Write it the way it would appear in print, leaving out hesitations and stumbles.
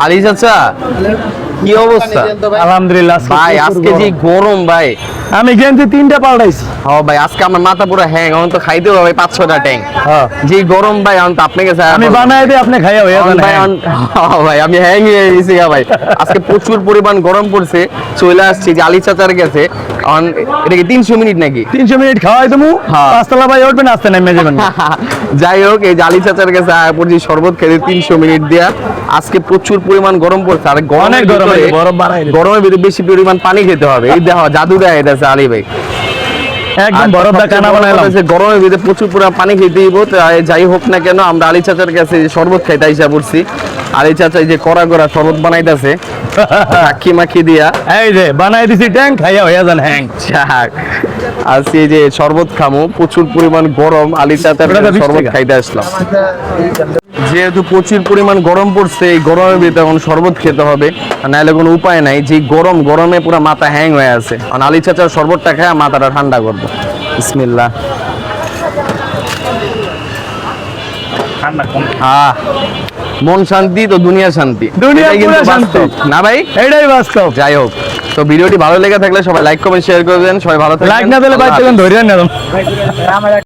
আলী চাচা কি অবস্থা? আলহামদুলিল্লাহ ভাই আজকে যে গরম ভাই, আমি গেঞ্জি 3টা পাল্টাইছি। হ্যাঁ ভাই আজকে আমার মাথা পুরো হ্যাং, এখন তো খাইতে হবে 5-6টা ট্যাঙ্ক। যে গরম ভাই, এখন তো আপনাকে আমি বানাই দিই, আপনি খাইয়া হইয়া যান। ভাই ভাই আমি হ্যাং হয়ে গেছি ভাই। আজকে প্রচুর পরিমাণ গরম পড়ছে, চলে আসছি যে আলী চাচার কাছে। এটা কি 300 মিনিট নাকি? 300 মিনিট খাওয়াই দেবো, হ্যাঁ। 5 তলা ভাই উঠবেন, আসতে নেমে যাবেন। যাই হোক, এই যে আলী চাচার কাছে আয়া পড়ছি শরবত খেতে 300 মিনিট দেয়া। আজকে প্রচুর পরিমাণ গরম পড়ছে, আর অনেক গরম, বরফ বানাই দিই। গরমের ভিতরে বেশি পরিমাণ পানি খেতে হবে। এই দেখো জাদু দেয় এটা আলী ভাই, একদম বরফ দা কানা বানাইলাম। গরমের ভিতরে প্রচুর পরিমাণ পানি খেতে দিব। যাই হোক না কেন, আমরা আলী চাচার কাছে শরবত খাইতে আইসা পড়ছি। আলী চাচা এই যে কড়া কড়া শরবত বানাইতেছে মাখি মাখি দিয়া। এই যে বানাই দিছি ট্যাঙ্ক, খাইয়া হইয়া যান হ্যাং। যাক, আজকে এই যে শরবত খামো, প্রচুর পরিমাণ গরম, আলী চাচার শরবত খাইতে আসলাম। যেহেতু প্রচুর পরিমাণ গরম পড়ছে, এই গরমের ভিতরে এখন শরবত খেতে হবে, নাহলে কোনো উপায় নাই। যে গরমে পুরো মাথা হ্যাং হয়ে আছে। এখন আলী চাচার শরবতটা খেয়ে মাথাটা ঠান্ডা করবো। বিসমিল্লাহ। মন শান্তি তো দুনিয়া শান্তি, দুনিয়া এটাই কিন্তু পুরা শান্তি। বাস্তব না ভাই? এইটাই বাস্তব। যাই হোক, তো ভিডিওটি ভালো লেগে থাকলে সবাই লাইক কমেন্ট শেয়ার করবেন। সবাই ভালো থাকবেন। লাইক না দিলে ভাই চলেন ধরিয়ে নিলাম।